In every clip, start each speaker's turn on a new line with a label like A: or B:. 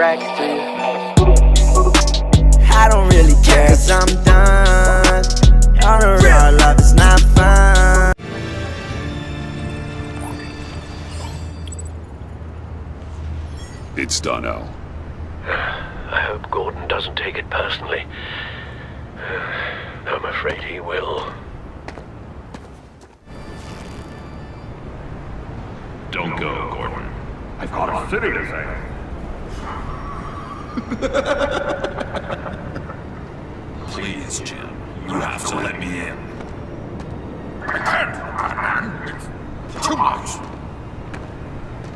A: racks to you. I don't really care, cause I'm done. On the real love, it's not fun.
B: It's done, Al.
C: I hope Gordon doesn't take it personally. I'm afraid he will.
D: Don't go, Gordon. I've got a city to save.
B: Please, Jim. You have to let me in.
D: I can't, man. It's too much.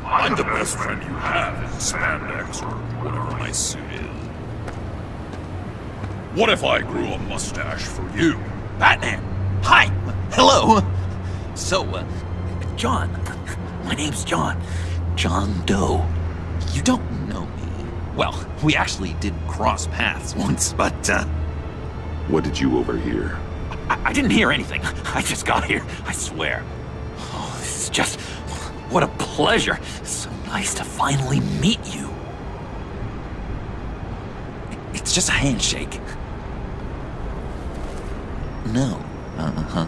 B: I'm the best friend you have in spandex or whatever my suit is. What if I grew a mustache for you?
E: Batman! Hi! Hello! So, John. My name's John. John Doe. You don't know me. Well, we actually did cross paths once, but,
B: What did you overhear?
E: I didn't hear anything. I just got here, I swear. Oh, this is just... what a pleasure. So nice to finally meet you. It's just a handshake. No. Uh-huh.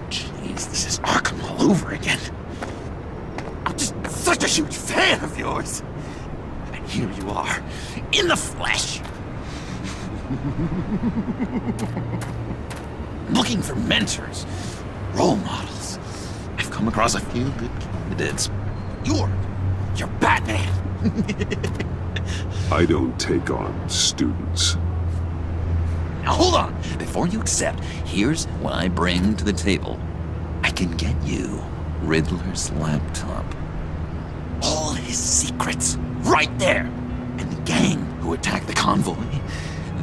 E: Jeez, this is Arkham all over again. I'm just such a huge fan of yours. And here you are, in the flesh. Looking for mentors, role models. I've come across a few good candidates. You're Batman.
B: I don't take on students.
E: Now hold on, before you accept, here's what I bring to the table. I can get you Riddler's laptop. All his secrets, right there. And the gang who attacked the convoy,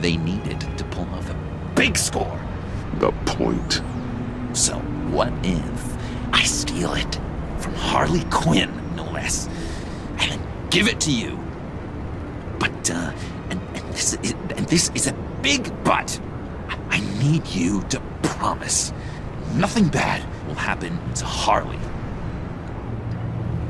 E: they needed to pull off a big score.
B: The point.
E: So what if I steal it from Harley Quinn, no less, and give it to you? But, and this is a big but. I need you to promise nothing bad will happen to Harley.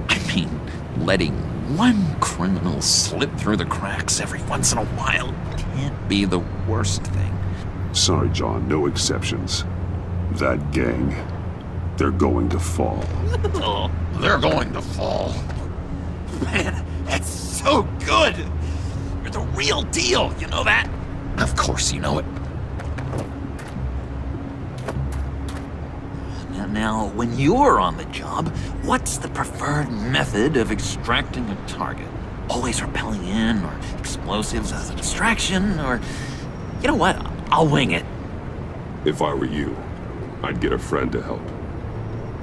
E: I mean, letting one criminal slip through the cracks every once in a while can't be the worst thing.
B: Sorry, John, no exceptions. That gang, they're going to fall.
E: Oh, they're going to fall. Man, that's so good! You're the real deal, you know that? Of course you know it. Now, when you're on the job, what's the preferred method of extracting a target? Always rappelling in, or explosives as a distraction, or... You know what? I'll wing it.
B: If I were you, I'd get a friend to help.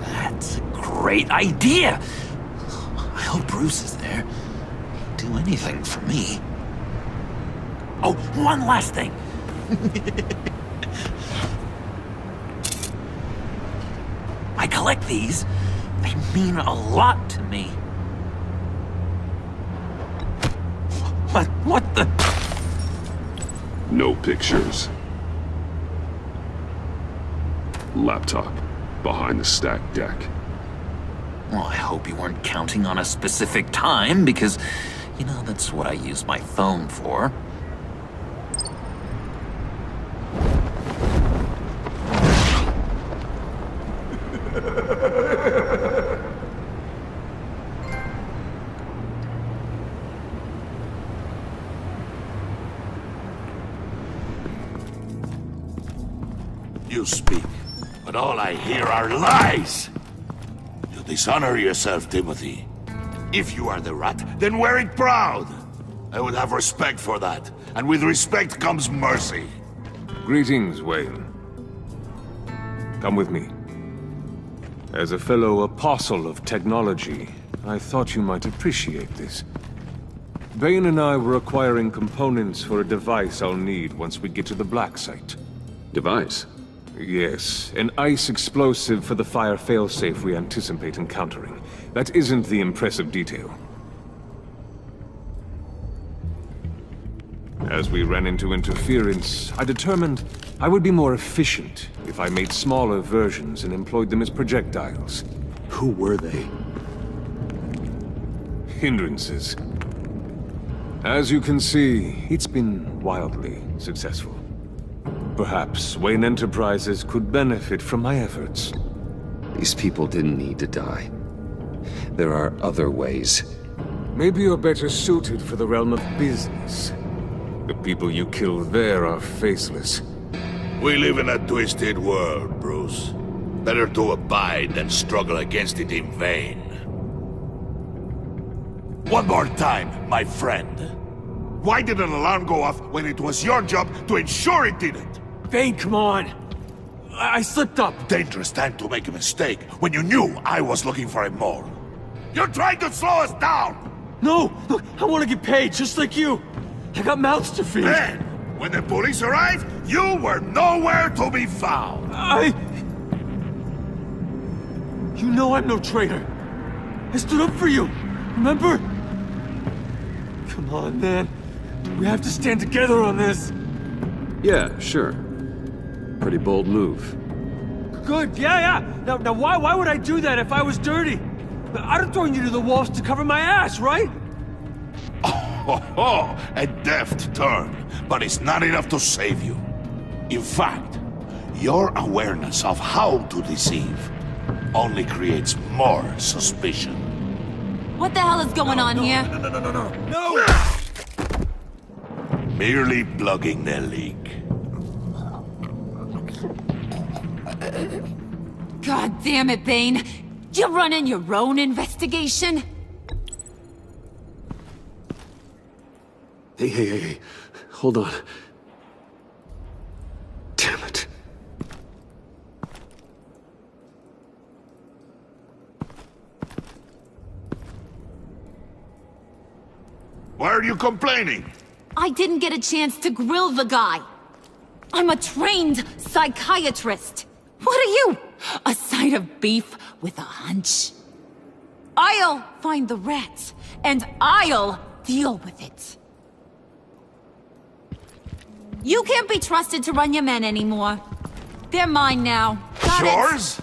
E: That's a great idea! I hope Bruce is there. He'd do anything for me. Oh, one last thing. I collect these. They mean a lot to me. What the?
B: No pictures. Laptop behind the stacked deck.
E: Well, I hope you weren't counting on a specific time, because, you know, that's what I use my phone for.
D: You speak, but all I hear are lies. You dishonor yourself, Timothy. If you are the rat, then wear it proud. I would have respect for that, and with respect comes mercy.
F: Greetings, Wayne. Come with me. As a fellow apostle of technology, I thought you might appreciate this. Bane and I were acquiring components for a device I'll need once we get to the Black Site.
B: Device?
F: Yes, an ice explosive for the fire failsafe we anticipate encountering. That isn't the impressive detail. As we ran into interference, I determined I would be more efficient if I made smaller versions and employed them as projectiles.
B: Who were they?
F: Hindrances. As you can see, it's been wildly successful. Perhaps Wayne Enterprises could benefit from my efforts.
G: These people didn't need to die. There are other ways.
F: Maybe you're better suited for the realm of business. The people you kill there are faceless.
D: We live in a twisted world, Bruce. Better to abide than struggle against it in vain. One more time, my friend. Why did an alarm go off when it was your job to ensure it didn't?
H: Bane, come on! I slipped up!
D: Dangerous time to make a mistake when you knew I was looking for a mole. You're trying to slow us down!
H: No! Look, I want to get paid, just like you! I got mouths to feed!
D: Then, when the police arrived, you were nowhere to be found!
H: You know I'm no traitor! I stood up for you, remember? Come on, man. We have to stand together on this!
G: Yeah, sure. Pretty bold move.
H: Good, yeah. Now why would I do that if I was dirty? I'd have thrown you to the wolves to cover my ass, right?
D: Oh, a deft turn, but it's not enough to save you. In fact, your awareness of how to deceive only creates more suspicion.
I: What the hell is going on here?
H: No!
D: Merely plugging the leak.
I: God damn it, Bane. You're running your own investigation?
G: Hey. Hold on. Damn it.
D: Why are you complaining?
I: I didn't get a chance to grill the guy. I'm a trained psychiatrist. What are you? A side of beef with a hunch? I'll find the rat, and I'll deal with it. You can't be trusted to run your men anymore. They're mine now. Got it?
D: Yours?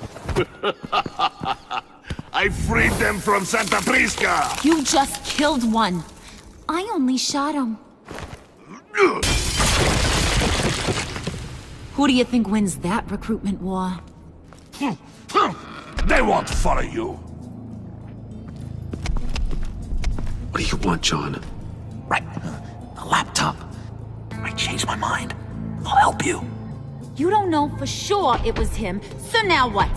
D: I freed them from Santa Prisca!
I: You just killed one. I only shot him. Who do you think wins that recruitment war?
D: They won't follow you.
G: What do you want, John?
E: Right. A laptop. I changed my mind. I'll help you.
I: You don't know for sure it was him, so now what?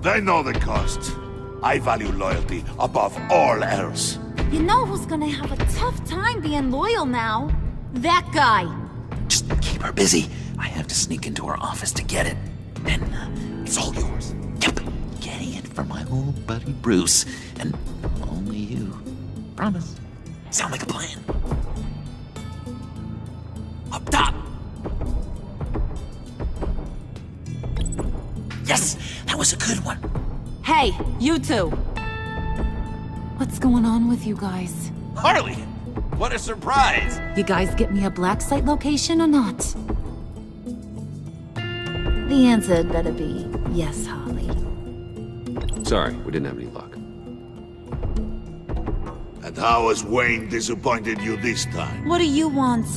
D: They know the cost. I value loyalty above all else.
I: You know who's gonna have a tough time being loyal now? That guy.
E: Just keep her busy. I have to sneak into her office to get it. And it's all yours. Yep. Getting it from my old buddy Bruce. And only you. Promise. Sound like a plan. Up top! Yes! That was a good one.
I: Hey, you two. What's going on with you guys?
E: Harley! What a surprise!
I: You guys get me a black site location or not? The answer had better be yes, Harley.
G: Sorry, we didn't have any luck.
D: And how has Wayne disappointed you this time?
I: What do you want?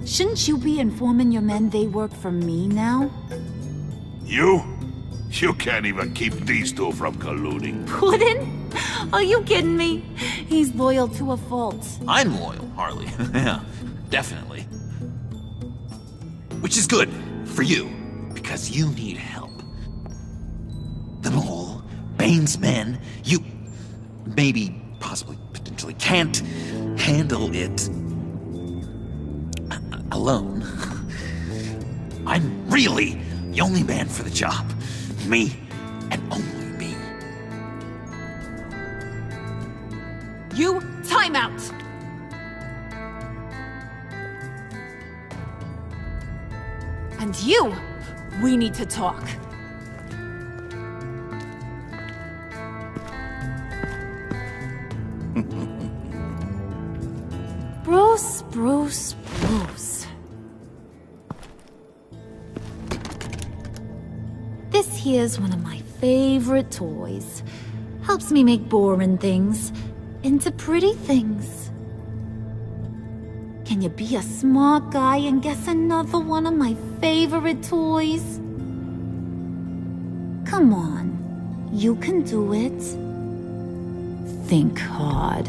I: Shouldn't you be informing your men they work for me now?
D: You? You can't even keep these two from colluding.
I: Puddin'? Are you kidding me? He's loyal to a fault.
E: I'm loyal, Harley. Yeah, definitely. Which is good for you, because you need help. The mole, Bane's men, you maybe, possibly, potentially can't handle it alone. I'm really the only man for the job. Me, and only me.
I: You, time out! And you, we need to talk. Bruce. This here's one of my favorite toys. Helps me make boring things into pretty things. Can you be a smart guy and guess another one of my favorite toys? Come on, you can do it. Think hard.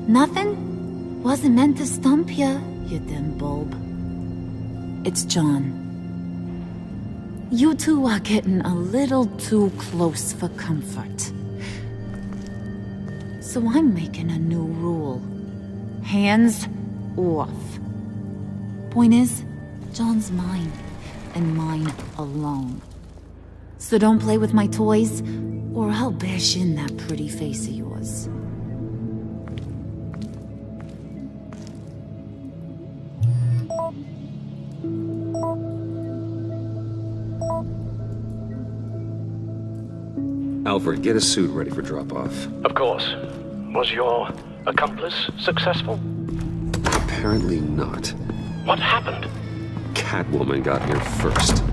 I: Nothing? Wasn't meant to stump you, you dim bulb. It's John. You two are getting a little too close for comfort. So I'm making a new rule. Hands off. Point is, John's mine, and mine alone. So don't play with my toys, or I'll bash in that pretty face of yours.
G: Alfred, get a suit ready for drop-off.
C: Of course. Was your accomplice successful?
G: Apparently not.
C: What happened?
G: Catwoman got here first.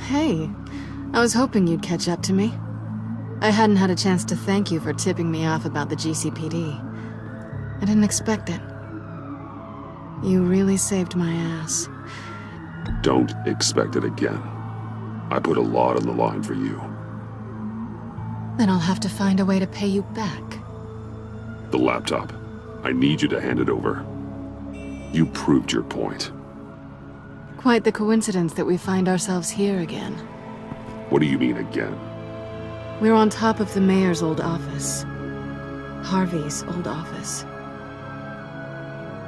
J: Hey, I was hoping you'd catch up to me. I hadn't had a chance to thank you for tipping me off about the GCPD. I didn't expect it. You really saved my ass.
B: Don't expect it again. I put a lot on the line for you.
J: Then I'll have to find a way to pay you back.
B: The laptop. I need you to hand it over. You proved your point.
J: Quite the coincidence that we find ourselves here again.
B: What do you mean again?
J: We're on top of the mayor's old office. Harvey's old office.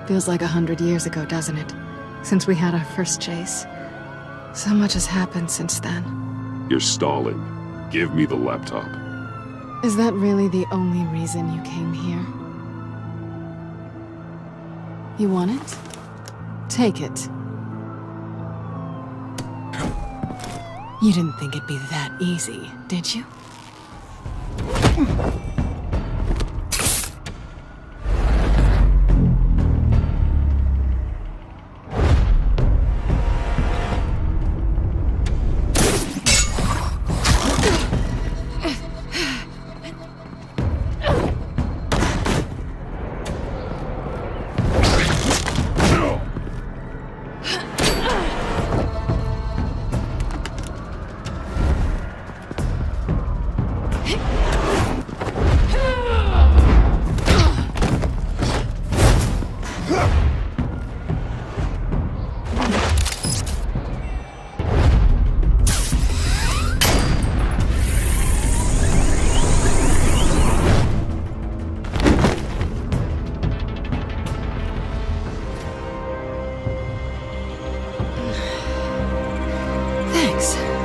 J: Feels like 100 years ago, doesn't it? Since we had our first chase. So much has happened since then.
B: You're stalling. Give me the laptop.
J: Is that really the only reason you came here? You want it? Take it. You didn't think it'd be that easy, did you?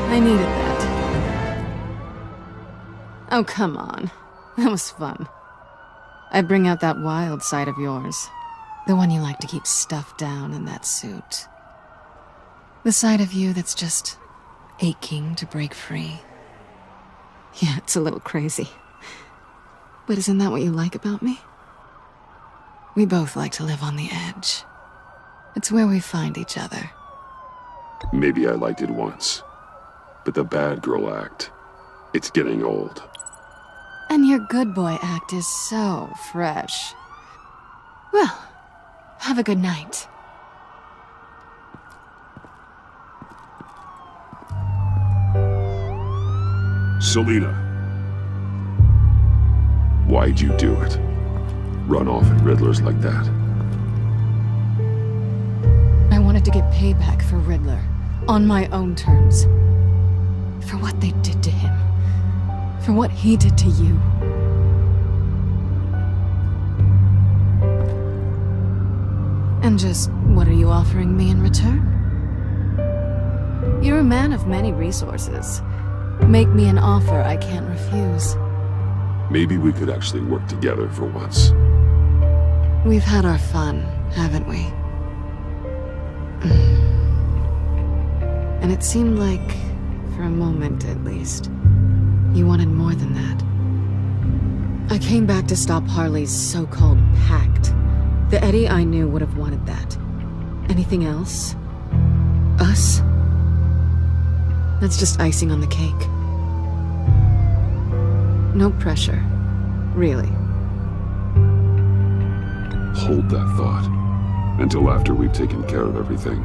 J: I needed that. Oh, come on. That was fun. I bring out that wild side of yours. The one you like to keep stuffed down in that suit. The side of you that's just aching to break free. Yeah, it's a little crazy. But isn't that what you like about me? We both like to live on the edge. It's where we find each other.
B: Maybe I liked it once. But the bad girl act, it's getting old.
J: And your good boy act is so fresh. Well, have a good night.
B: Selina. Why'd you do it? Run off at Riddlers like that?
J: I wanted to get payback for Riddler, on my own terms. For what they did to him. For what he did to you. And just, what are you offering me in return? You're a man of many resources. Make me an offer I can't refuse.
B: Maybe we could actually work together for once.
J: We've had our fun, haven't we? And it seemed like, for a moment at least, you wanted more than that. I came back to stop Harley's so-called pact, The Eddie I knew would have wanted that. Anything else? Us? That's just icing on the cake. No pressure. Really.
B: Hold that thought until after we've taken care of everything.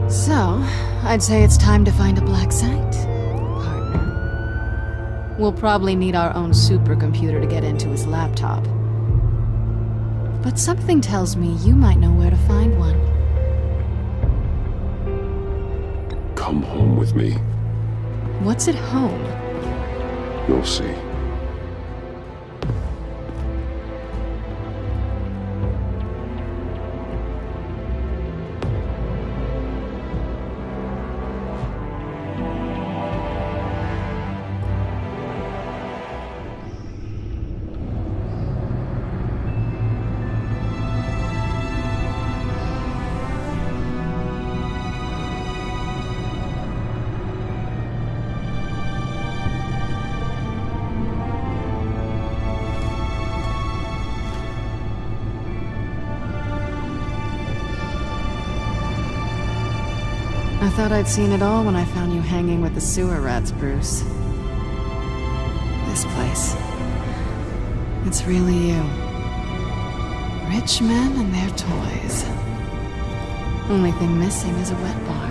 J: So, I'd say it's time to find a black site, partner. We'll probably need our own supercomputer to get into his laptop. But something tells me you might know where to find one.
B: Come home with me.
J: What's at home?
B: You'll see.
J: I thought I'd seen it all when I found you hanging with the sewer rats, Bruce. This place. It's really you. Rich men and their toys. Only thing missing is a wet bar.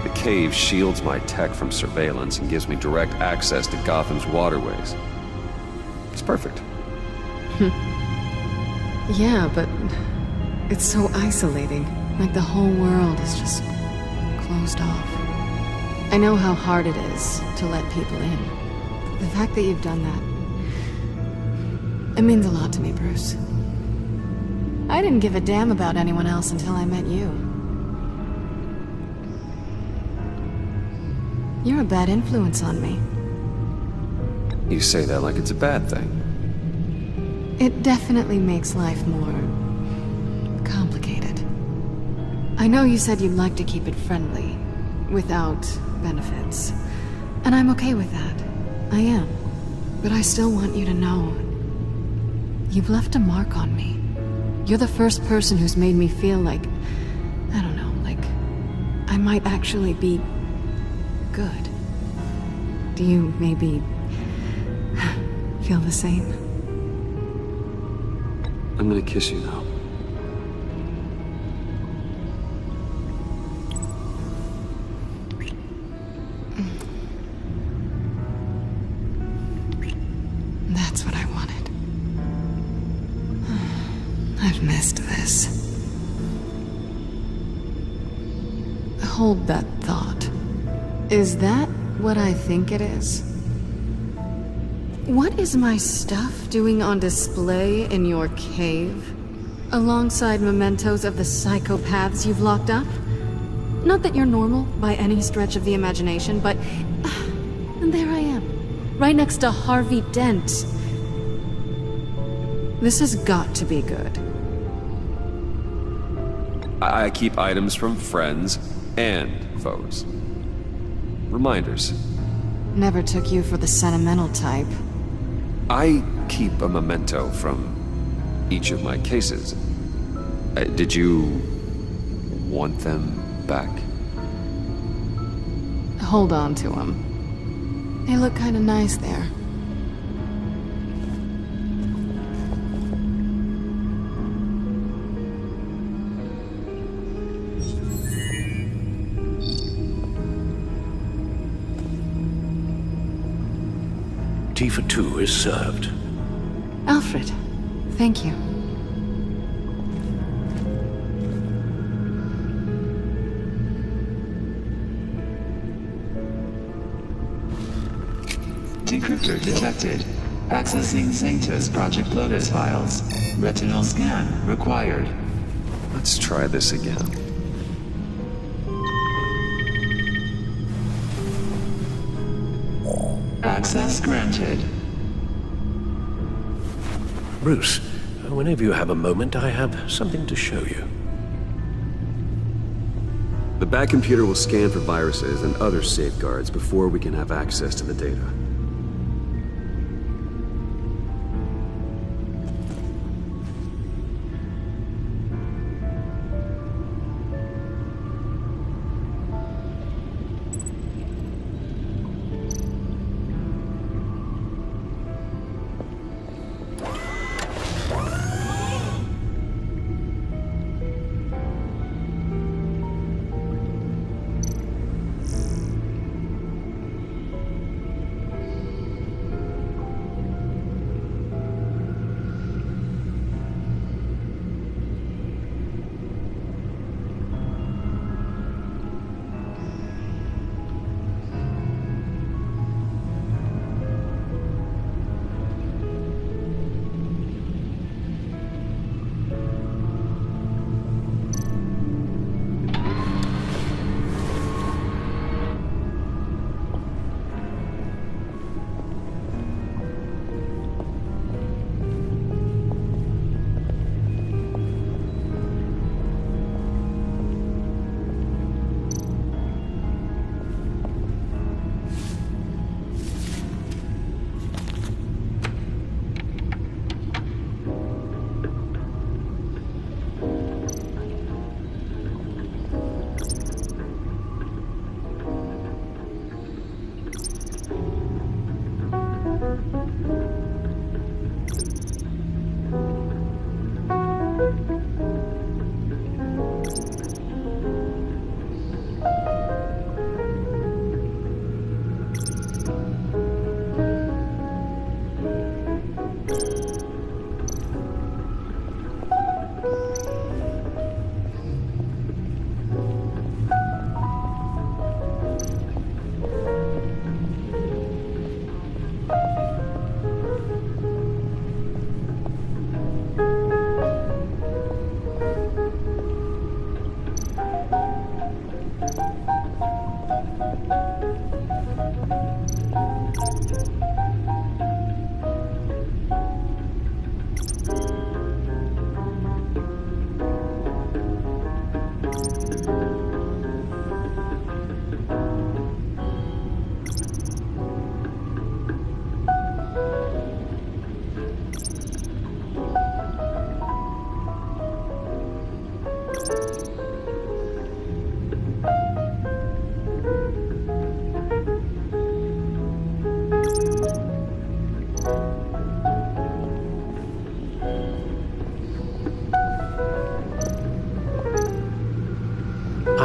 G: The cave shields my tech from surveillance and gives me direct access to Gotham's waterways. It's perfect.
J: Yeah, but it's so isolating. Like the whole world is just closed off. I know how hard it is to let people in. The fact that you've done that, it means a lot to me, Bruce. I didn't give a damn about anyone else until I met you. You're a bad influence on me.
G: You say that like it's a bad thing.
J: It definitely makes life more complicated. I know you said you'd like to keep it friendly, without benefits. And I'm okay with that. I am. But I still want you to know, you've left a mark on me. You're the first person who's made me feel like, I don't know, like I might actually be good. Do you maybe feel the same?
G: I'm gonna kiss you now.
J: That's what I wanted. I've missed this. Hold that thought. Is that what I think it is? What is my stuff doing on display in your cave? Alongside mementos of the psychopaths you've locked up? Not that you're normal by any stretch of the imagination, but... and there I am. Right next to Harvey Dent. This has got to be good.
G: I keep items from friends and foes. Reminders.
J: Never took you for the sentimental type.
G: I keep a memento from each of my cases. Did you want them back?
J: Hold on to them. They look kind of nice there.
C: Tea for two is served.
J: Alfred, thank you.
K: Decryptor detected. Accessing Sanctus Project Lotus files. Retinal scan required.
G: Let's try this again.
K: Access granted.
C: Bruce, whenever you have a moment, I have something to show you.
L: The back computer will scan for viruses and other safeguards before we can have access to the data.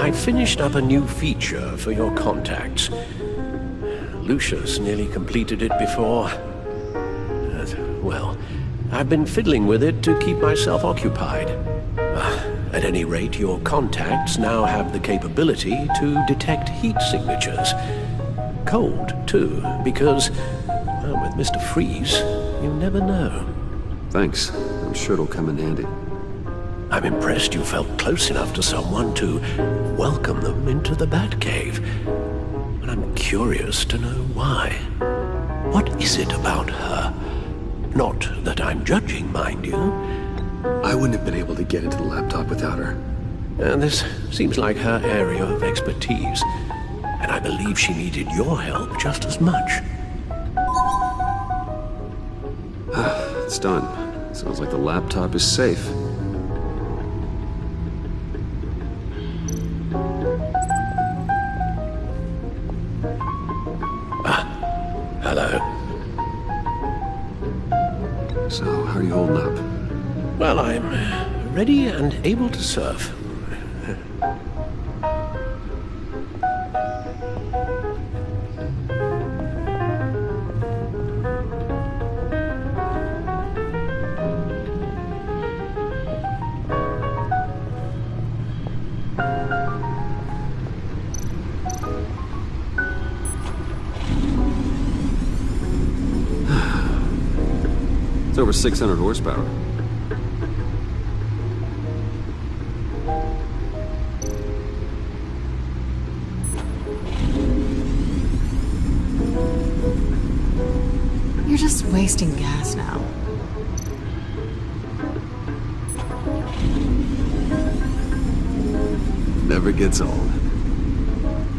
C: I finished up a new feature for your contacts. Lucius nearly completed it before. Well, I've been fiddling with it to keep myself occupied. At any rate, your contacts now have the capability to detect heat signatures. Cold, too, because, well, with Mr. Freeze, you never know.
G: Thanks. I'm sure it'll come in handy.
C: I'm impressed you felt close enough to someone to welcome them into the Batcave. And I'm curious to know why. What is it about her? Not that I'm judging, mind you.
L: I wouldn't have been able to get into the laptop without her.
C: This seems like her area of expertise. And I believe she needed your help just as much.
G: It's done. Sounds like the laptop is safe.
C: Hello.
G: So, how are you holding up?
C: Well, I'm ready and able to serve.
G: It's over 600 horsepower.
J: You're just wasting gas now.
L: Never gets old.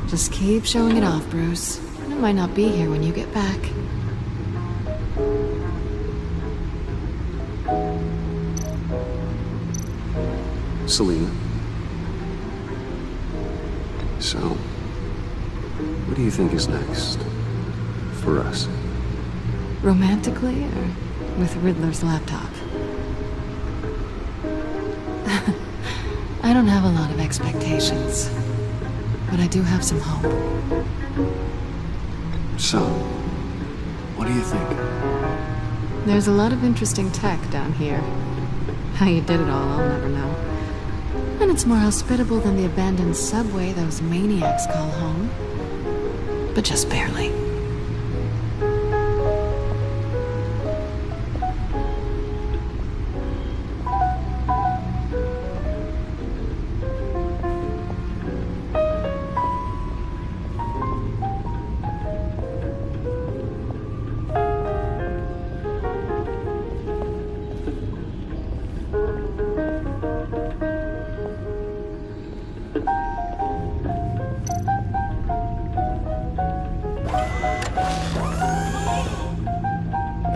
J: Just keep showing it off, Bruce. It might not be here when you get back.
G: Selina. So, what do you think is next? For us?
J: Romantically, or with Riddler's laptop? I don't have a lot of expectations, but I do have some hope.
G: So, what do you think?
J: There's a lot of interesting tech down here. How you did it all, I'll never know. And it's more hospitable than the abandoned subway those maniacs call home. But just barely.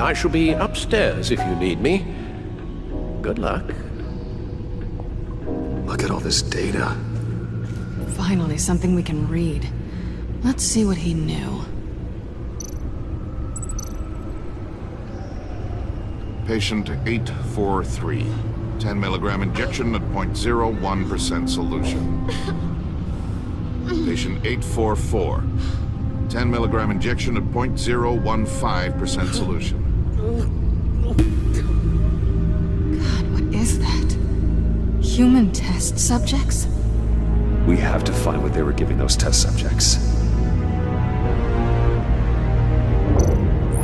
C: I shall be upstairs if you need me. Good luck.
G: Look at all this data.
J: Finally, something we can read. Let's see what he knew.
D: Patient 843. 10 milligram injection at 0.01% solution. Patient 844. 10 milligram injection at 0.015% solution.
J: God, what is that? Human test subjects?
G: We have to find what they were giving those test subjects.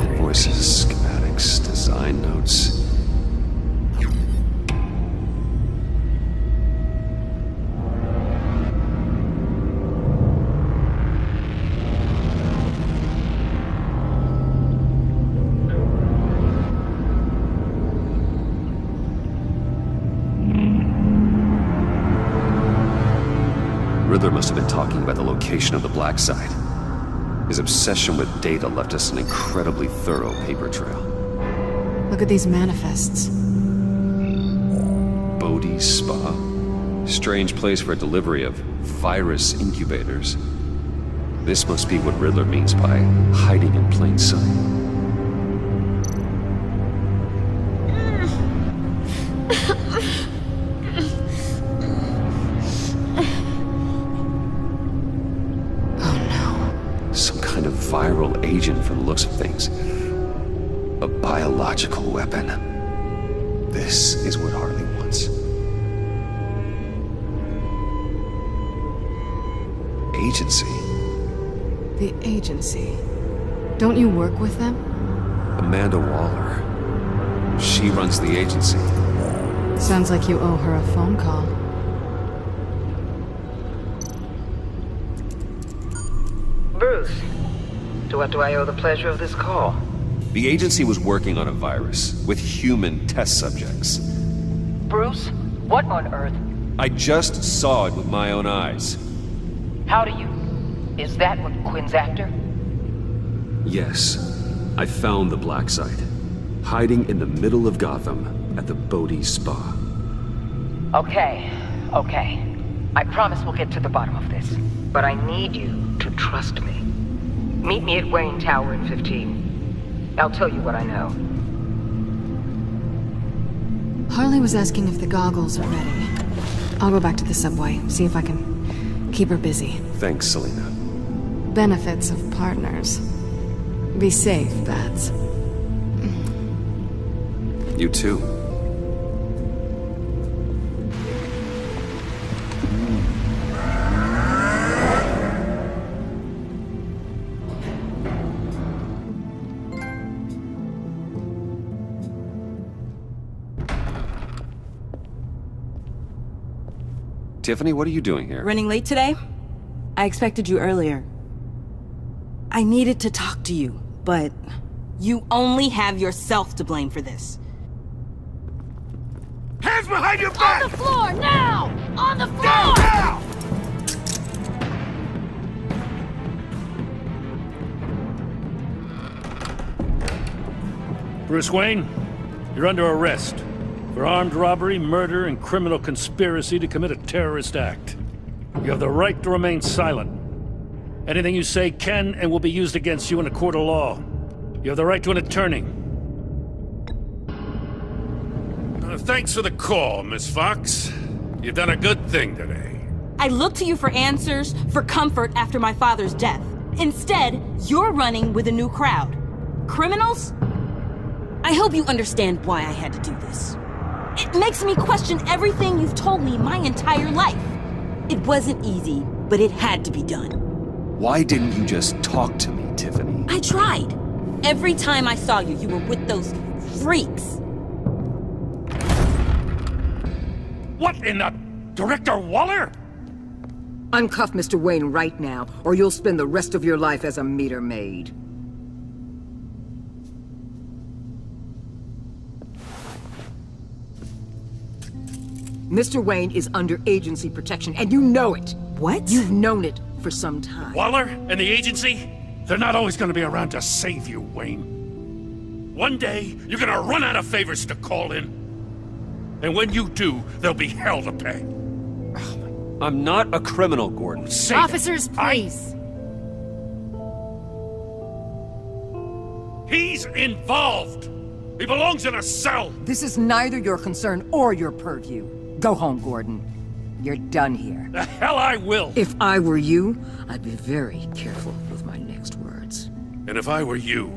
G: Invoices, schematics, design notes. Riddler must have been talking about the location of the Black Site. His obsession with data left us an incredibly thorough paper trail.
J: Look at these manifests.
G: Bodhi's Spa. Strange place for a delivery of virus incubators. This must be what Riddler means by hiding in plain sight. looks of things. A biological weapon. This is what Harley wants. Agency?
J: The agency. Don't you work with them?
G: Amanda Waller. She runs the agency.
J: Sounds like you owe her a phone call.
M: Bruce, to what do I owe the pleasure of this call?
G: The agency was working on a virus with human test subjects.
M: Bruce, what on earth?
G: I just saw it with my own eyes.
M: How do you? Is that what Quinn's after?
L: Yes. I found the black site. Hiding in the middle of Gotham at the Bodhi Spa.
M: Okay. I promise we'll get to the bottom of this. But I need you to trust me. Meet me at Wayne Tower in 15. I'll tell you what I know.
J: Harley was asking if the goggles are ready. I'll go back to the subway, see if I can keep her busy.
G: Thanks, Selena.
J: Benefits of partners. Be safe, Bats.
G: You too. Tiffany, what are you doing here?
N: Running late today? I expected you earlier. I needed to talk to you, but you only have yourself to blame for this.
D: Hands behind your back!
I: On the floor, now! On the floor!
D: Now!
O: Bruce Wayne, you're under arrest for armed robbery, murder, and criminal conspiracy to commit a terrorist act. You have the right to remain silent. Anything you say can and will be used against you in a court of law. You have the right to an attorney.
P: Thanks for the call, Miss Fox. You've done a good thing today.
N: I looked to you for answers, for comfort after my father's death. Instead, you're running with a new crowd. Criminals? I hope you understand why I had to do this. It makes me question everything you've told me my entire life. It wasn't easy, but it had to be done.
G: Why didn't you just talk to me, Tiffany?
N: I tried. Every time I saw you, you were with those freaks.
O: What in the... Director Waller?
M: Uncuff Mr. Wayne right now, or you'll spend the rest of your life as a meter maid. Mr. Wayne is under agency protection, and you know it.
N: What?
M: You've known it for some time.
O: Waller and the agency? They're not always gonna be around to save you, Wayne. One day, you're gonna run out of favors to call in. And when you do, there'll be hell to pay.
G: I'm not a criminal, Gordon.
I: Officers, please.
O: He's involved. He belongs in a cell.
M: This is neither your concern or your purview. Go home, Gordon. You're done here.
O: The hell I will.
M: If I were you, I'd be very careful with my next words.
O: And if I were you,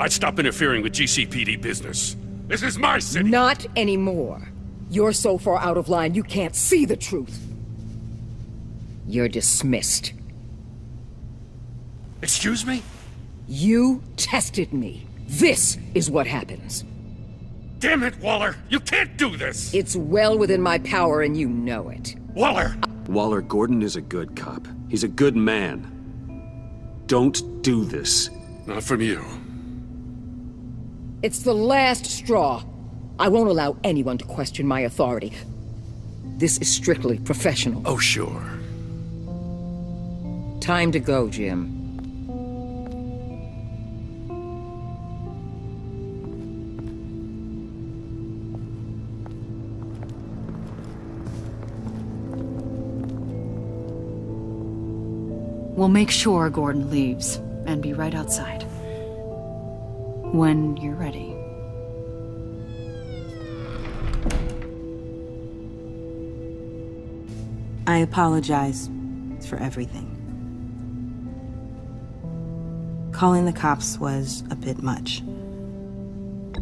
O: I'd stop interfering with GCPD business. This is my city.
M: Not anymore. You're so far out of line, you can't see the truth. You're dismissed.
O: Excuse me?
M: You tested me. This is what happens.
O: Damn it, Waller! You can't do this!
M: It's well within my power and you know it.
O: Waller!
L: Waller, Gordon is a good cop. He's a good man. Don't do this.
O: Not from you.
M: It's the last straw. I won't allow anyone to question my authority. This is strictly professional.
O: Oh, sure.
M: Time to go, Jim.
Q: We'll make sure Gordon leaves, and be right outside. When you're ready.
N: I apologize for everything.
R: Calling the cops was a bit much.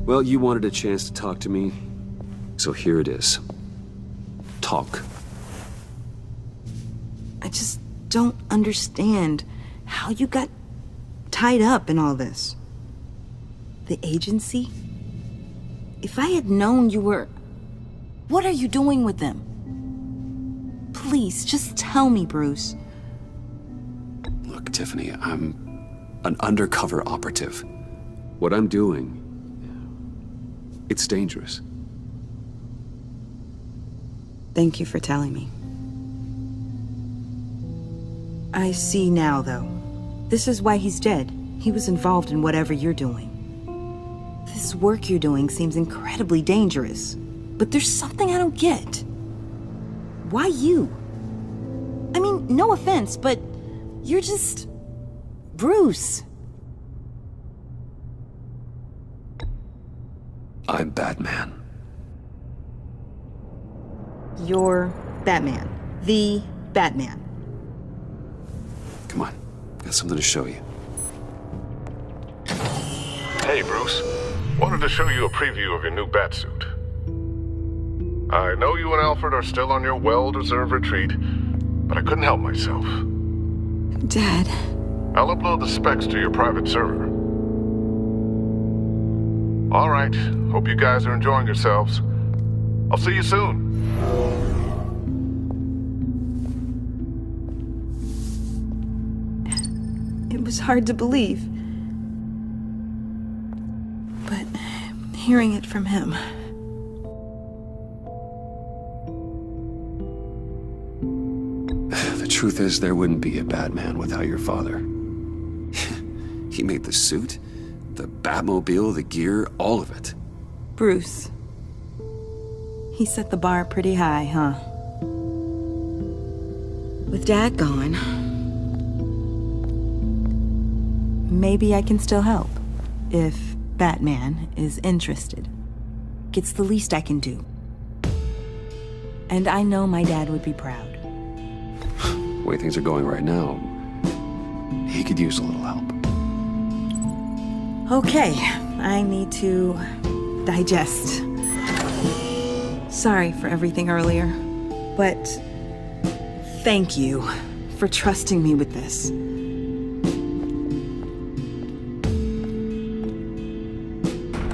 L: Well, you wanted a chance to talk to me, so here it is. Talk.
R: I just don't understand how you got tied up in all this. The agency? If I had known you were... What are you doing with them? Please, just tell me, Bruce.
L: Look, Tiffany, I'm an undercover operative. What I'm doing, it's dangerous.
R: Thank you for telling me. I see now, though. This is why he's dead. He was involved in whatever you're doing. This work you're doing seems incredibly dangerous. But there's something I don't get. Why you? I mean, no offense, but you're just... Bruce.
L: I'm Batman.
R: You're Batman. The Batman.
L: Come on, got something to show you.
S: Hey, Bruce. Wanted to show you a preview of your new Batsuit. I know you and Alfred are still on your well-deserved retreat, but I couldn't help myself.
R: Dad.
S: I'll upload the specs to your private server. All right. Hope you guys are enjoying yourselves. I'll see you soon.
R: It was hard to believe. But hearing it from him...
L: The truth is, there wouldn't be a Batman without your father. He made the suit, the Batmobile, the gear, all of it.
R: Bruce. He set the bar pretty high, huh? With Dad gone, maybe I can still help. If Batman is interested. It's the least I can do. And I know my dad would be proud.
L: The way things are going right now, he could use a little help.
R: Okay, I need to digest. Sorry for everything earlier, but thank you for trusting me with this.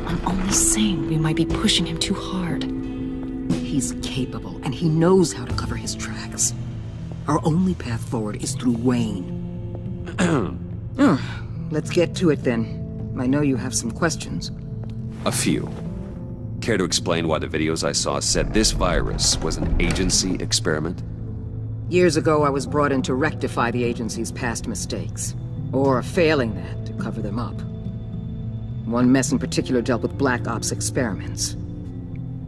Q: I'm only saying we might be pushing him too hard. He's capable, and he knows how to cover his tracks. Our only path forward is through Wayne.
T: Let's get to it then. I know you have some questions.
L: A few. Care to explain why the videos I saw said this virus was an agency experiment?
T: Years ago, I was brought in to rectify the agency's past mistakes. Or failing that, to cover them up. One mess in particular dealt with Black Ops experiments.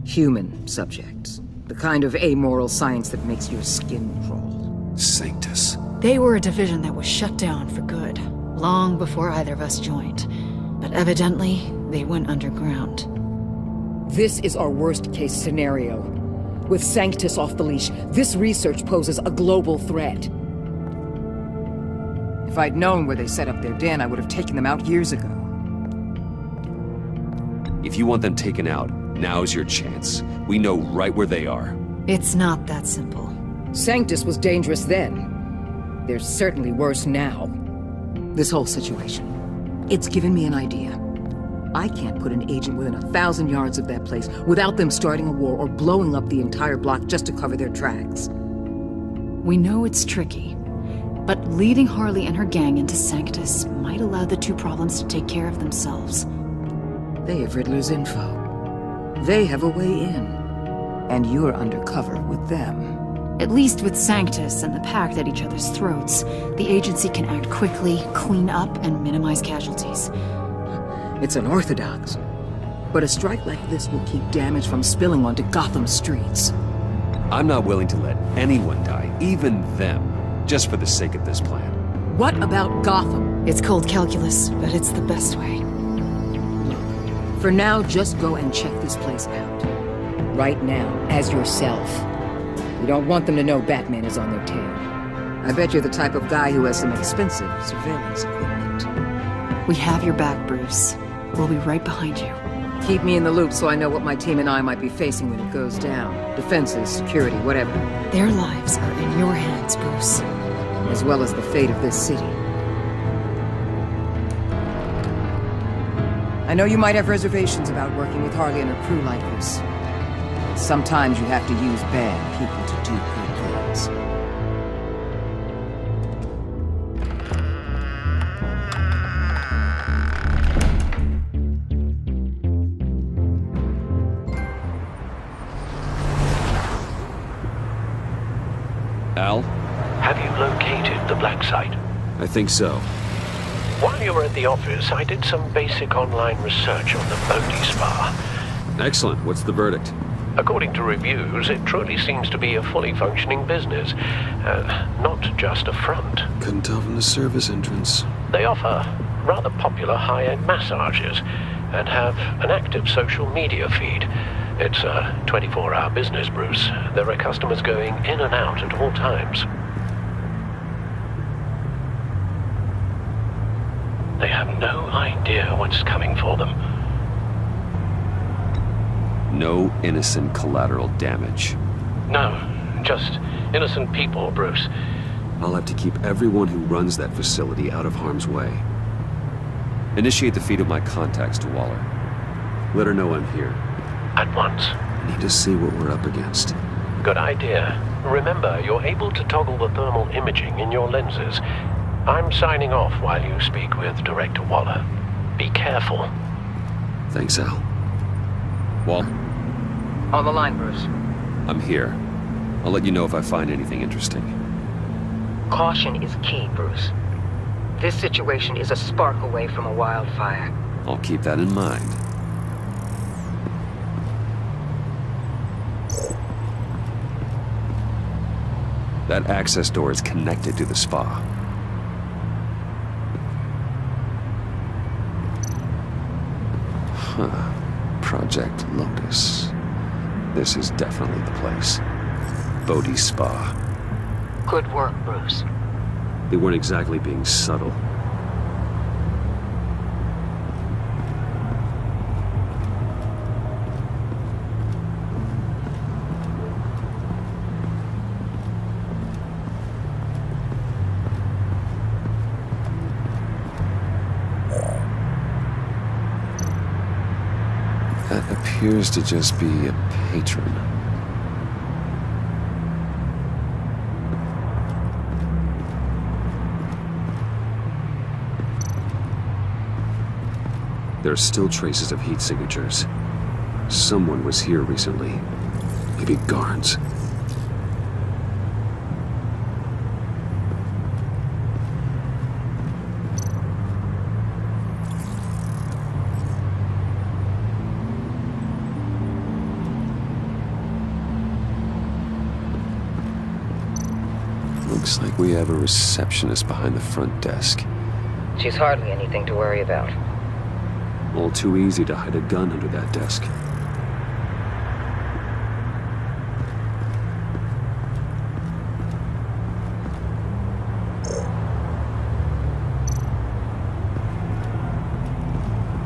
T: Human subjects. The kind of amoral science that makes your skin crawl.
L: Sanctus.
Q: They were a division that was shut down for good, long before either of us joined. But evidently, they went underground.
T: This is our worst-case scenario. With Sanctus off the leash, this research poses a global threat. If I'd known where they set up their den, I would have taken them out years ago.
L: If you want them taken out, now's your chance. We know right where they are.
Q: It's not that simple.
T: Sanctus was dangerous then. They're certainly worse now. This whole situation, it's given me an idea. I can't put an agent within 1,000 yards of that place without them starting a war or blowing up the entire block just to cover their tracks.
Q: We know it's tricky, but leading Harley and her gang into Sanctus might allow the two problems to take care of themselves.
T: They have Riddler's info. They have a way in. And you're undercover with them.
Q: At least with Sanctus and the Pact at each other's throats, the agency can act quickly, clean up, and minimize casualties.
T: It's unorthodox. But a strike like this will keep damage from spilling onto Gotham streets.
L: I'm not willing to let anyone die, even them, just for the sake of this plan.
T: What about Gotham?
Q: It's cold calculus, but it's the best way.
T: For now, just go and check this place out. Right now, as yourself. You don't want them to know Batman is on their tail. I bet you're the type of guy who has some expensive surveillance equipment.
Q: We have your back, Bruce. We'll be right behind you.
T: Keep me in the loop so I know what my team and I might be facing when it goes down. Defenses, security, whatever.
Q: Their lives are in your hands, Bruce.
T: As well as the fate of this city. I know you might have reservations about working with Harley and her crew like this. Sometimes you have to use bad people to do good things.
G: Al?
C: Have you located the black site?
G: I think so.
C: While you were at the office, I did some basic online research on the Bodhi Spa.
G: Excellent. What's the verdict?
C: According to reviews, it truly seems to be a fully functioning business, not just a front.
G: Couldn't tell from the service entrance.
C: They offer rather popular high-end massages and have an active social media feed. It's a 24-hour business, Bruce. There are customers going in and out at all times. They have no idea what's coming for them.
G: No innocent collateral damage.
C: No, just innocent people, Bruce.
G: I'll have to keep everyone who runs that facility out of harm's way. Initiate the feed of my contacts to Waller. Let her know I'm here.
C: At once.
G: I need to see what we're up against.
C: Good idea. Remember, you're able to toggle the thermal imaging in your lenses. I'm signing off while you speak with Director Waller. Be careful.
G: Thanks, Al. Waller?
T: On the line, Bruce.
G: I'm here. I'll let you know if I find anything interesting.
M: Caution is key, Bruce. This situation is a spark away from a wildfire.
G: I'll keep that in mind. That access door is connected to the spa. Huh. Project Lotus. This is definitely the place. Bodhi Spa.
M: Good work, Bruce.
G: They weren't exactly being subtle. That appears to just be a patron. There are still traces of heat signatures. Someone was here recently. Maybe guards. Looks like we have a receptionist behind the front desk.
M: She's hardly anything to worry about.
G: All too easy to hide a gun under that desk.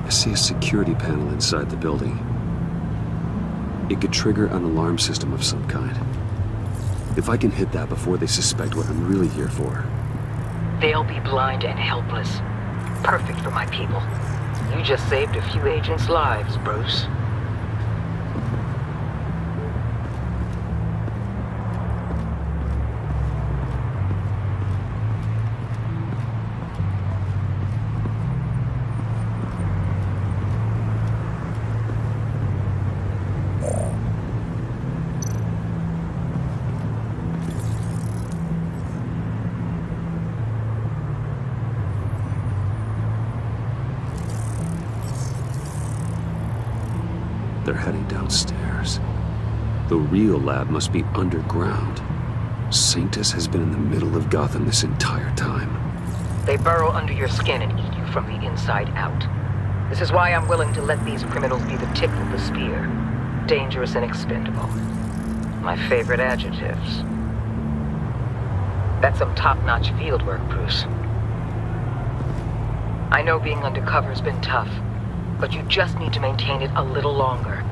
G: I see a security panel inside the building. It could trigger an alarm system of some kind. If I can hit that before they suspect what I'm really here for.
M: They'll be blind and helpless. Perfect for my people. You just saved a few agents' lives, Bruce.
G: They're heading downstairs. The real lab must be underground. Sanctus has been in the middle of Gotham this entire time.
M: They burrow under your skin and eat you from the inside out. This is why I'm willing to let these criminals be the tip of the spear. Dangerous and expendable. My favorite adjectives. That's some top-notch field work, Bruce. I know being undercover's been tough, but you just need to maintain it a little longer.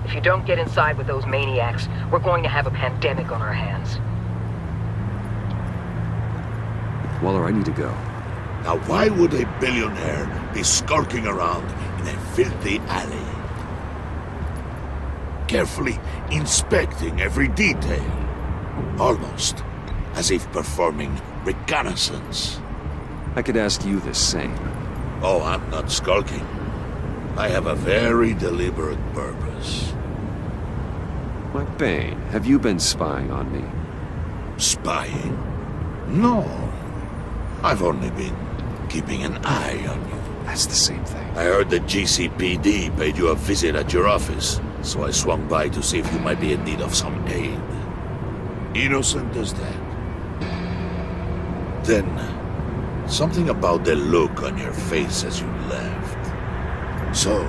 M: If you don't get inside with those maniacs, we're going to have a pandemic on our hands.
G: Waller, I need to go.
D: Now why would a billionaire be skulking around in a filthy alley? Carefully inspecting every detail. Almost as if performing reconnaissance.
G: I could ask you the same.
D: Oh, I'm not skulking. I have a very deliberate purpose.
G: My Bane, have you been spying on me?
D: Spying? No. I've only been keeping an eye on you.
G: That's the same thing.
D: I heard the GCPD paid you a visit at your office, so I swung by to see if you might be in need of some aid. Innocent as that. Then, something about the look on your face as you left. So,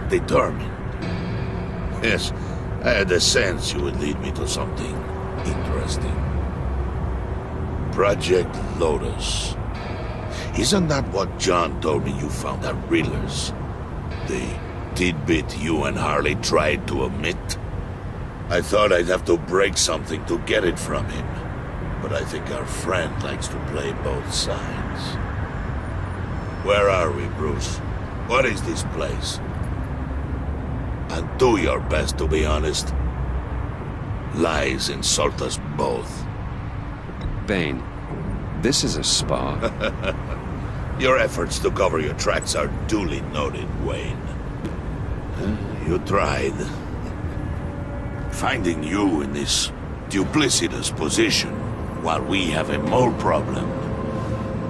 D: determined. Yes, I had a sense you would lead me to something interesting. Project Lotus. Isn't that what John told me you found at Riddler's? The tidbit you and Harley tried to omit? I thought I'd have to break something to get it from him. But I think our friend likes to play both sides. Where are we, Bruce? What is this place? And do your best to be honest. Lies insult us both.
G: Bane, this is a spa.
D: Your efforts to cover your tracks are duly noted, Wayne. You tried. Finding you in this duplicitous position while we have a mole problem.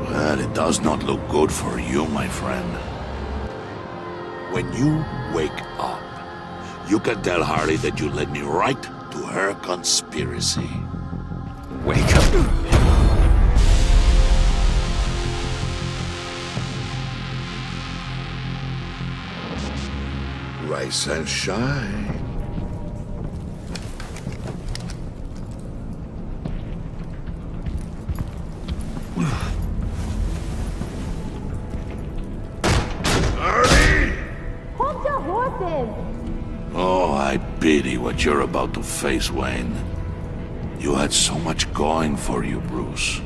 D: Well, it does not look good for you, my friend. When you wake up, you can tell Harley that you led me right to her conspiracy.
G: Wake up.
D: Rise and shine.
I: Hold your horses!
D: Oh, I pity what you're about to face, Wayne. You had so much going for you, Bruce.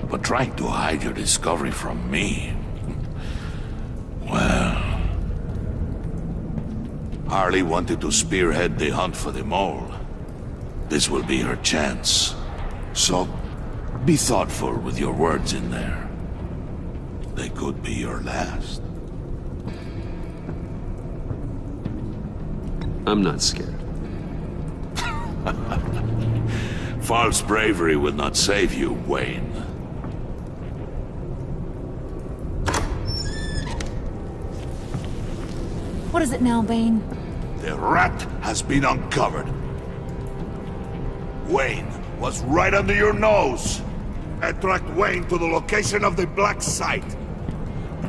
D: But trying to hide your discovery from me... Well... Harley wanted to spearhead the hunt for the mole. This will be her chance. So, be thoughtful with your words in there. They could be your last.
G: I'm not scared.
D: False bravery will not save you, Wayne.
I: What is it now, Bane?
D: The rat has been uncovered. Wayne was right under your nose. I tracked Wayne to the location of the black site.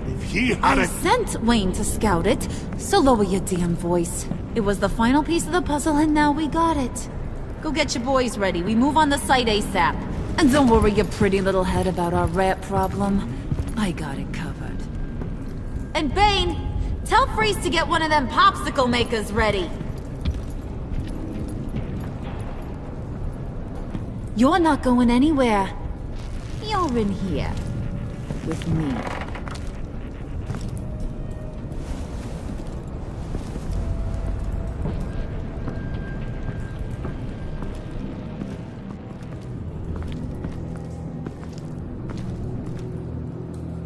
D: If he had
I: I sent Wayne to scout it, so lower your damn voice. It was the final piece of the puzzle and now we got it. Go get your boys ready. We move on the site ASAP. And don't worry your pretty little head about our rat problem. I got it covered. And Bane, tell Freeze to get one of them popsicle makers ready. You're not going anywhere. You're in here. With me.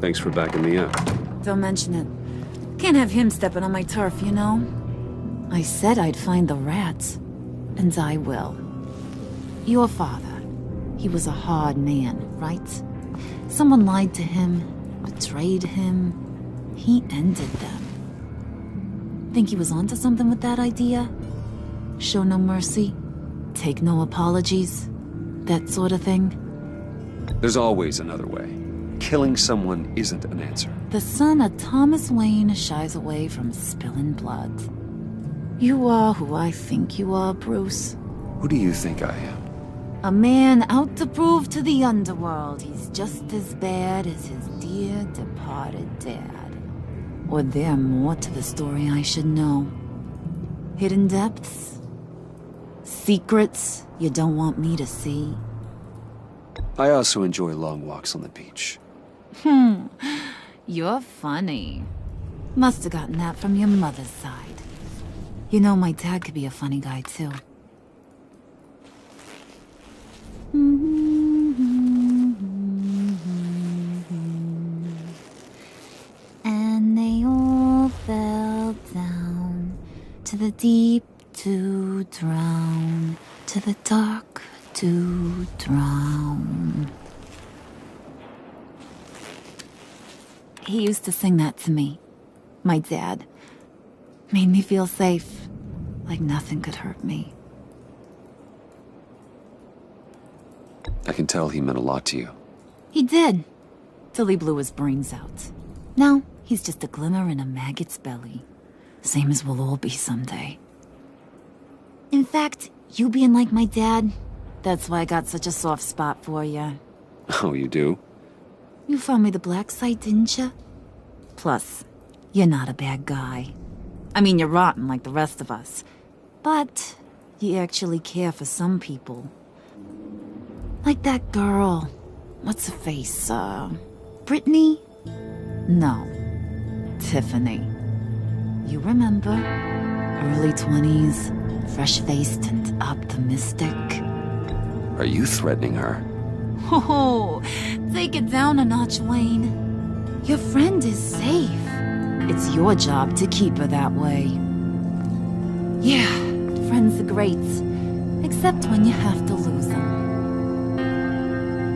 G: Thanks for backing me up.
I: Don't mention it. Can't have him stepping on my turf, you know? I said I'd find the rats. And I will. Your father. He was a hard man, right? Someone lied to him, betrayed him. He ended them. Think he was onto something with that idea? Show no mercy? Take no apologies? That sort of thing?
G: There's always another way. Killing someone isn't an answer.
I: The son of Thomas Wayne shies away from spilling blood. You are who I think you are, Bruce.
G: Who do you think I am?
I: A man out to prove to the underworld he's just as bad as his dear departed dad. Or there more to the story I should know. Hidden depths? Secrets you don't want me to see?
G: I also enjoy long walks on the beach.
I: You're funny. Must have gotten that from your mother's side. You know, my dad could be a funny guy, too. And they all fell down to the deep to drown, to the dark to drown. He used to sing that to me. My dad. Made me feel safe, like nothing could hurt me.
G: I can tell he meant a lot to you.
I: He did, till he blew his brains out. Now, he's just a glimmer in a maggot's belly. Same as we'll all be someday. In fact, you being like my dad, that's why I got such a soft spot for you.
G: Oh, you do?
I: You found me the black site, didn't you? Plus, you're not a bad guy. I mean, you're rotten like the rest of us. But you actually care for some people. Like that girl. What's her face? Brittany? No. Tiffany. You remember? Early 20s, fresh-faced and optimistic.
G: Are you threatening her?
I: Oh, take it down a notch, Wayne. Your friend is safe. It's your job to keep her that way. Yeah, friends are great. Except when you have to lose them.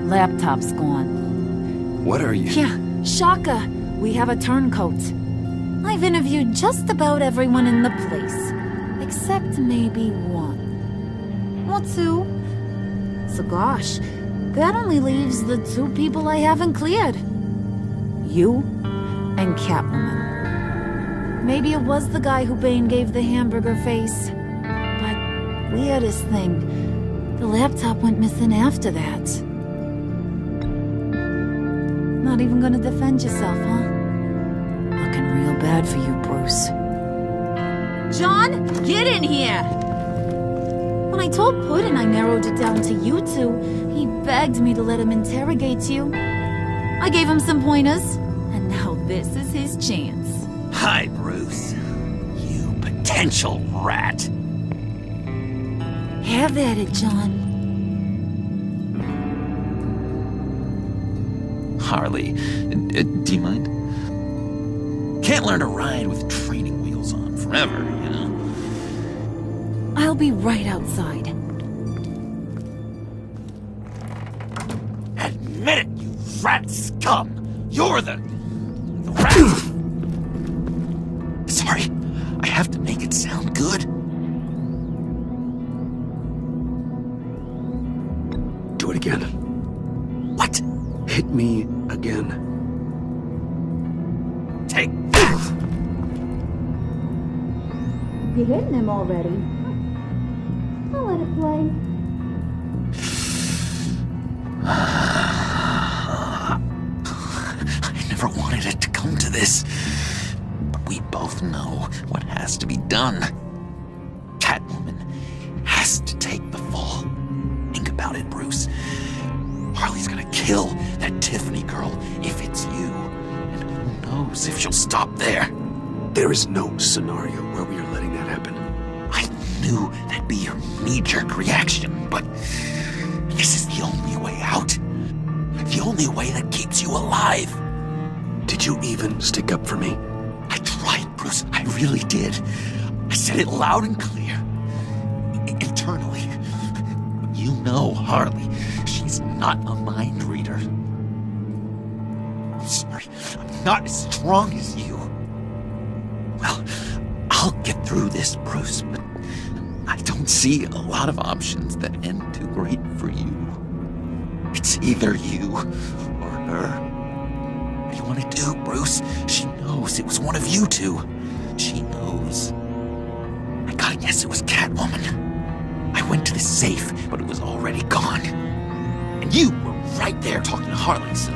I: Laptop's gone.
G: What are you?
I: Yeah, shocker. We have a turncoat. I've interviewed just about everyone in the place. Except maybe one. Or two. So gosh, that only leaves the two people I haven't cleared. You and Catwoman. Maybe it was the guy who Bane gave the hamburger face. But weirdest thing, the laptop went missing after that. Not even gonna defend yourself, huh? Looking real bad for you, Bruce. John, get in here! When I told Puddin' I narrowed it down to you two, he begged me to let him interrogate you. I gave him some pointers, and now this is his chance.
E: Hi, Bruce. You potential rat.
I: Have at it, John.
E: Harley, do you mind? Can't learn to ride with training wheels on forever, you know?
I: I'll be right outside.
E: Admit it, you rat scum! You're the rat! Sorry, I have to make it sound good.
G: Do it again.
E: What?
G: Hit me again.
E: Take that!
I: You're hitting him already. I'll let it play.
E: I never wanted it to come to this. But we both know what has to be done. Catwoman has to take the fall. Think about it, Bruce. Harley's gonna kill that Tiffany girl if it's you. And who knows if she'll stop there.
G: There is no scenario where we are letting that happen.
E: I knew that'd be your knee-jerk reaction, but this is the only way out. The only way that keeps you alive.
G: Did you even stick up for me?
E: I tried, Bruce. I really did. I said it loud and clear. Internally. You know Harley. She's not a mind reader. I'm sorry. I'm not as strong as you. Well, I'll get through this, Bruce, but I don't see a lot of options that end too great for you. It's either you or her. What do you want to do, Bruce? She knows it was one of you two. She knows. I gotta guess it was Catwoman. I went to the safe, but it was already gone. And you were right there talking to Harley, so...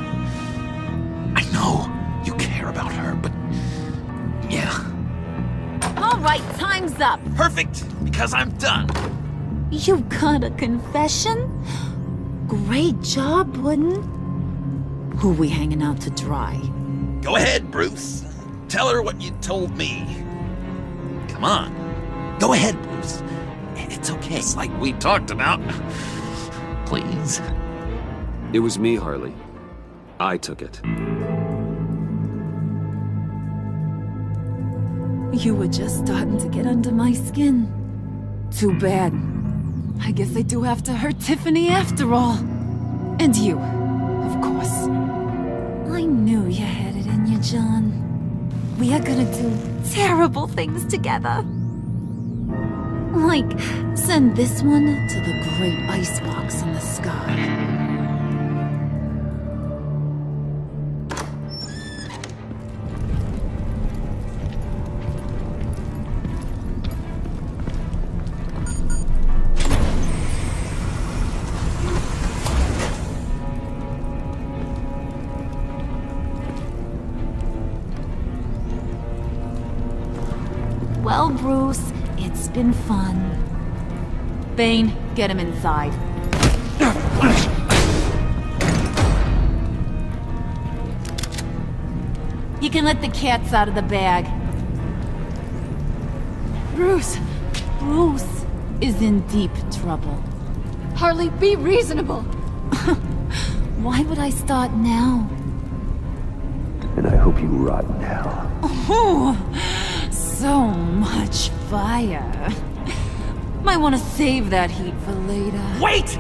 E: I know you care about her, but... yeah.
I: All right, time's up.
E: Perfect, because I'm done.
I: You got a confession? Great job, Puddin'. Who we hanging out to dry?
E: Go ahead, Bruce. Tell her what you told me. Come on. Go ahead, Bruce. It's okay. It's like we talked about. Please.
G: It was me, Harley. I took it.
I: You were just starting to get under my skin. Too bad. I guess I do have to hurt Tiffany after all. And you, of course. I knew you had it in you, John. We are gonna do terrible things together. Like, send this one to the great icebox in the sky. Well, Bruce, it's been fun. Bane, get him inside. You can let the cats out of the bag. Bruce is in deep trouble.
J: Harley, be reasonable.
I: Why would I start now?
C: And I hope you rot in hell.
I: Oh, so much fire. Might want to save that heat for later.
E: Wait!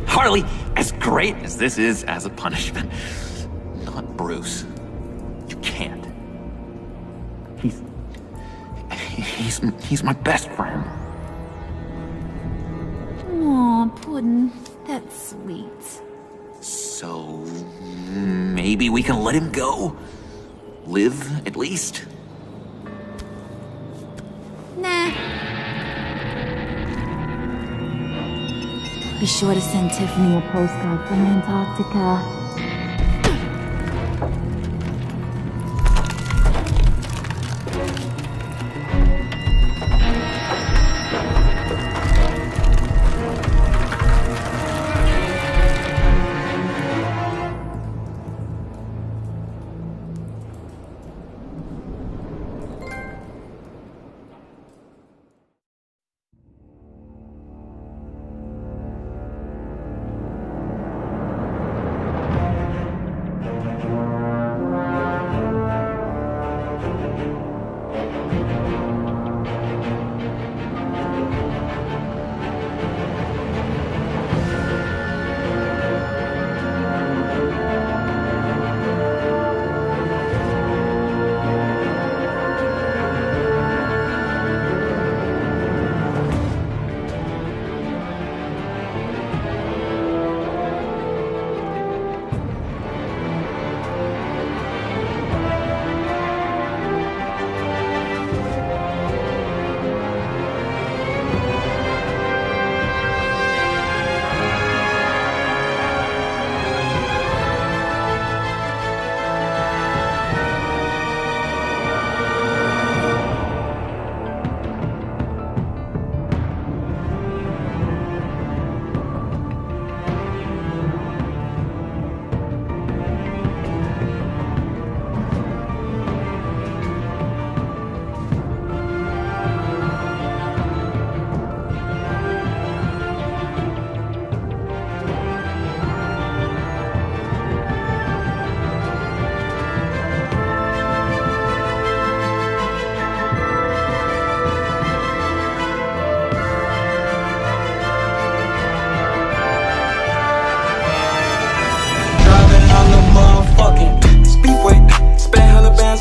E: Harley, as great as this is as a punishment, not Bruce. You can't. He's my best friend.
I: Aw, Puddin', that's sweet.
E: So, maybe we can let him go? Live, at least?
I: Nah. Be sure to send Tiffany a postcard from Antarctica.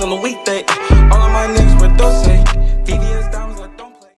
U: On a weekday,